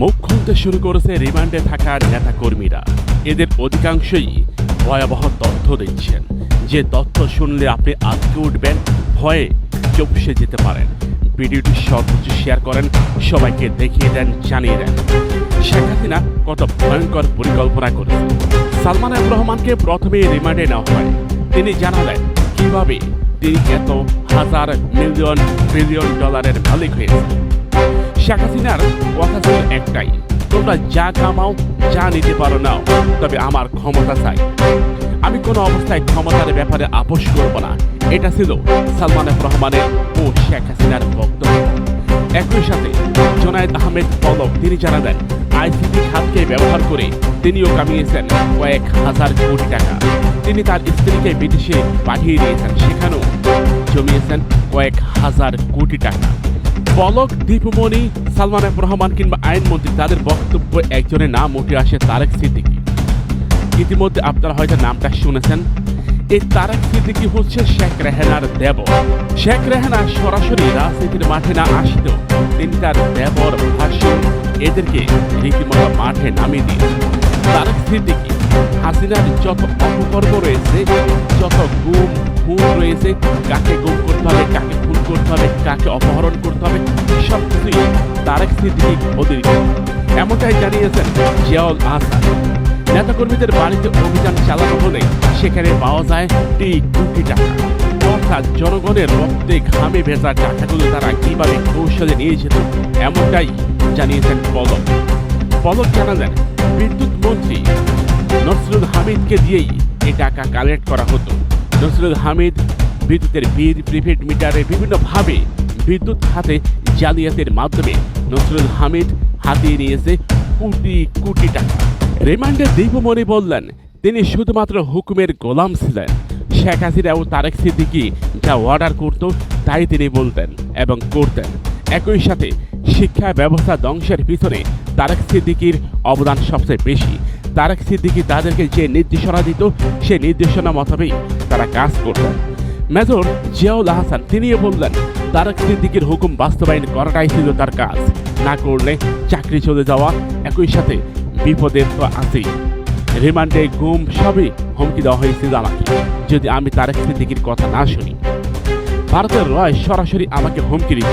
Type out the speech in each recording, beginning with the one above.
মুখ খুলতে শুরু করেছে রিমান্ডে থাকা নেতাকর্মীরা। এদের অধিকাংশই ভয়াবহ তথ্য দিচ্ছেন, যে তথ্য শুনলে আপনি আটকে উঠবেন, ভয়ে চুপসে যেতে পারেন। ভিডিওটি সর্বোচ্চ শেয়ার করেন, সবাইকে দেখিয়ে দেন, জানিয়ে দেন শেখ হাসিনা কত ভয়ঙ্কর পরিকল্পনা করেছে। সালমান এফ রহমানকে প্রথমে রিমান্ডে নেওয়া হয়। তিনি জানালেন কিভাবে তিনি এত হাজার মিলিয়ন বিলিয়ন ডলারের মালিক হয়েছে। শেখ হাসিনার কথা ছিল একটাই, তোমরা যা কামাও, যা নিতে পারো নাও, তবে আমার ক্ষমতা চাই। আমি কোনো অবস্থায় ক্ষমতার ব্যাপারে আপোষ করব না। এটা ছিল সালমান এফ রহমানের ও শেখ হাসিনার বক্তব্য। একই সাথে জোনায়েদ আহমেদ পলক তিনি জানালেন, আইসিটি খাতকে ব্যবহার করে তিনিও কামিয়েছেন কয়েক হাজার কোটি টাকা। তিনি তার স্ত্রীকে বিদেশে পাঠিয়ে দিয়েছেন, সেখানেও জমিয়েছেন কয়েক হাজার কোটি টাকা। পলক, দীপুমণি, সালমান এফ রহমান কিংবা আইনমন্ত্রী, তাদের বক্তব্য একজনের নাম উঠে আসে, তারেক সিদ্দিকী। ইতিমধ্যে আপনারা হয়তো নামটা শুনেছেন। এই তারেক সিদ্দিকী হচ্ছে শেখ রেহানার দেবর। শেখ রেহানা সরাসরি রাজনীতির মাঠে না আসলেও তিনি তার দেবর ভাষণ এদেরকে রীতিমতো মাঠে নামিয়ে দিয়েছেন। তারেক সিদ্দিকী হাসিনার যত অপকর্ম রয়েছে, যত গুম খুন রয়েছে, কাকে গুম করতে হবে, কাকে খুন করতে হবে, কাকে অপহরণ করতে হবে, সবকিছুই তারেক সিদ্দিকী অতিরিক্ত। এমনটাই জানিয়েছেন জিয়াউল আহসান। নেতাকর্মীদের বাড়িতে অভিযান চালানো হলে সেখানে পাওয়া যায় কোটি টাকা। অর্থাৎ জনগণের রক্তে ঘামে ভেজা টাকাগুলো তারা কিভাবে কৌশলে নিয়ে যেত, এমনটাই জানিয়েছেন পলক। পলক জানালেন, বিদ্যুৎ মন্ত্রী নসরুল হামিদকে দিয়েই এই টাকা কালেক্ট করা হতো। নসরুল হামিদ বিদ্যুতের বিল, প্রিপেড মিটারে বিভিন্নভাবে বিদ্যুৎ খাতে জালিয়াতির মাধ্যমে নসরুল হামিদ হাতিয়ে নিয়েছে কোটি কোটি টাকা। রিমান্ডে দীপুমণি বললেন, তিনি শুধুমাত্র হুকুমের গোলাম ছিলেন। শেখ হাসিনা ও তারেক সিদ্দিকী যা অর্ডার করত তাই তিনি বলতেন এবং করতেন। একই সাথে শিক্ষা ব্যবস্থা ধ্বংসের পিছনে তারেক সিদ্দিকীর অবদান সবচেয়ে বেশি। তারেক সিদ্দিকী তাদেরকে যে নির্দেশনা দিত, সে নির্দেশনা মোতাবেক তারা কাজ করতেন। মেজর জিয়াউল আহসান তিনিও বললেন, তারেক সিদ্দিকীর হুকুম বাস্তবায়ন করাটাই ছিল তার কাজ, না করলে চাকরি চলে যাওয়া, একই সাথে বিপদের তো আছেই। রিমান্ডে গুম সবই হুমকি দেওয়া হয়েছিল আমাকে, যদি আমি তারেক সিদ্দিকীর কথা না শুনি। ভারতের রয় সরাসরি আমাকে হুমকি দিত।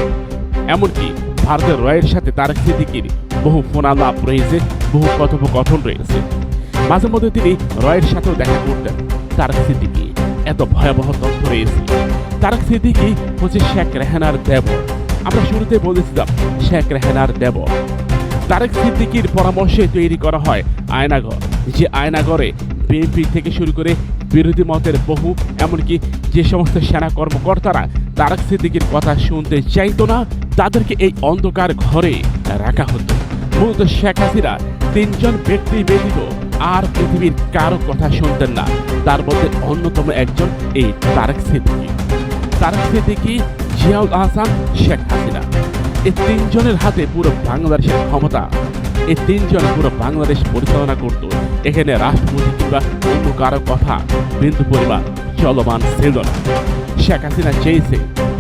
এমনকি ভারতের রয়ের সাথে তারেক সিদ্দিকীর বহু ফোনালাপ রয়েছে, বহু কথোপকথন রয়েছে। মাঝে মধ্যে তিনি রয়ের সাথেও দেখা করতেন। তারেক সিদ্দিকী এত ভয়াবহ তথ্য রয়েছে। তারেক সিদ্দিকী হচ্ছে শেখ রেহানার দেবর। আমরা শুরুতে বলেছিলাম শেখ রেহানার দেবর। তারেক সিদ্দিকীর পরামর্শে তৈরি করা হয় আয়নাঘর, যে আয়নাঘরে বিএনপি থেকে শুরু করে বিরোধী মতের বহু, এমনকি যে সমস্ত সেনা কর্মকর্তারা তারেক সিদ্দিকীর কথা শুনতে চাইতো না, তাদেরকে এই অন্ধকার ঘরে রাখা হতো। মূলত শেখ হাসিনা তিনজন ব্যক্তি ব্যতীত আর পৃথিবীর কারো কথা শুনতেন না। তার মধ্যে অন্যতম একজন এই তারেক সিদ্দিকী। তারেক সিদ্দিকী, জিয়াউল আহসান, শেখ হাসিনা, এই তিনজনের হাতে পুরো বাংলাদেশের ক্ষমতা। এই তিনজন পুরো বাংলাদেশ পরিচালনা করত। এখানে রাষ্ট্রপতি কিংবা অন্য কারো কথা বিন্দু পরিমাণ চলমান ছিল না। শেখ হাসিনা চেয়েছে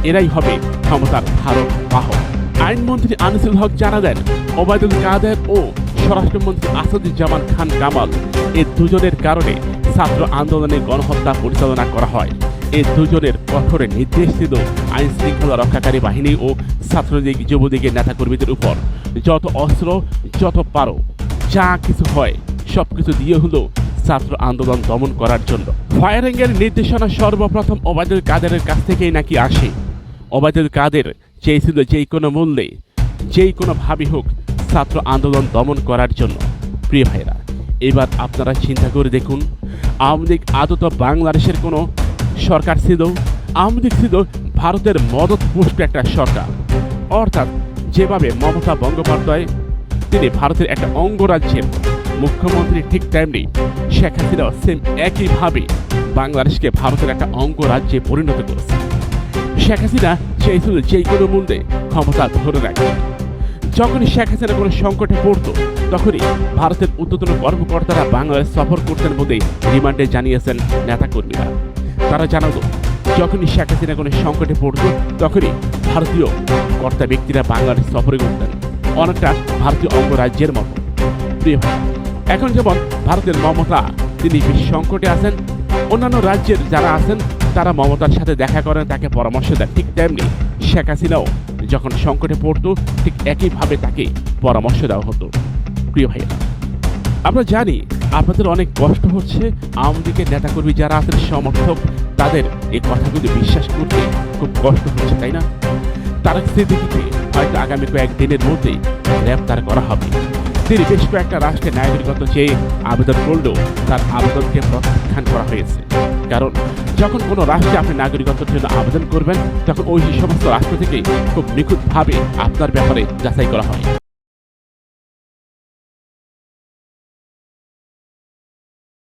এরাই হবে ক্ষমতার ধারক বাহক। আইনমন্ত্রী আনিসুল হক জানালেন, ওবায়দুল কাদের ও স্বরাষ্ট্রমন্ত্রী আসাদুজ্জামান খান কামাল, এই দুজনের কারণে ছাত্র আন্দোলনে গণহত্যা পরিচালনা করা হয়। এই দুজনের কঠোর নির্দেশ ছিল আইন শৃঙ্খলা রক্ষাকারী বাহিনী ও ছাত্রলীগ যুবলীগের নেতাকর্মীদের উপর, যত অস্ত্র, যত পারো, যা কিছু হয় সবকিছু দিয়ে হলো ছাত্র আন্দোলন দমন করার জন্য। ফায়ারিং এর নির্দেশনা সর্বপ্রথম ওবায়দুল কাদেরের কাছ থেকেই নাকি আসে। ওবায়দুল কাদের চেয়েছিল যেই কোনো মূল্যে, যেই কোনোভাবে হোক ছাত্র আন্দোলন দমন করার জন্য। প্রিয় ভাইরা, এবার আপনারা চিন্তা করে দেখুন, আওয়ামী লীগ আদত বাংলাদেশের কোনো সরকার ছিল? আওয়ামী লীগ ছিল ভারতের মদতপুষ্ট একটা সরকার। অর্থাৎ যেভাবে মমতা বন্দ্যোপাধ্যায় তিনি ভারতের একটা অঙ্গরাজ্যের মুখ্যমন্ত্রী, ঠিক তেমনি শেখ হাসিনা সেম একইভাবে বাংলাদেশকে ভারতের একটা অঙ্গরাজ্যে পরিণত করেছে। শেখ হাসিনা চেয়েছিল যে কোনো মূল্যে ক্ষমতা ধরে রাখে। যখনই শেখ হাসিনা কোনো সংকটে পড়ত, তখনই ভারতের ঊর্ধ্বতন কর্মকর্তারা বাংলাদেশ সফর করতেন বলে রিমান্ডে জানিয়েছেন নেতাকর্মীরা। তারা জানাতো, যখনই শেখ হাসিনা কোনো সংকটে পড়ত, তখনই ভারতীয় কর্তা ব্যক্তিরা বাংলাদেশ সফরে করতেন। অনেকটা ভারতীয় অঙ্গরাজ্যের মতো। প্রিয় ভাই, এখন যেমন ভারতের মমতা তিনি বেশি সংকটে আছেন, অন্যান্য রাজ্যের যারা আছেন তারা মমতার সাথে দেখা করেন, তাকে পরামর্শ দেন। ঠিক তেমনি শেখ হাসিনাও যখন সংকটে পড়তো ঠিক একইভাবে তাকে পরামর্শ দেওয়া হতো। প্রিয় ভাইয়া, আমরা জানি আপনাদের অনেক কষ্ট হচ্ছে, আওয়ামী লীগের নেতাকর্মী যারা আছেন সমর্থক তাদের এই কথাগুলি বিশ্বাস করতে খুব কষ্ট হচ্ছে, তাই না? তারেক সিদ্দিকীকে হয়তো আগামী কয়েকদিনের মধ্যেই গ্রেপ্তার করা হবে। তিনি বেশ কয়েকটা রাষ্ট্রের নাগরিকত্ব চেয়ে আবেদন করলেও তার আবেদনকে প্রত্যাখ্যান করা হয়েছে। কারণ যখন কোনো রাষ্ট্রে আপনি নাগরিকত্বের জন্য আবেদন করবেন তখন ওই সমস্ত রাষ্ট্র থেকে খুব নিখুঁতভাবে আপনার ব্যাপারে যাচাই করা হয়।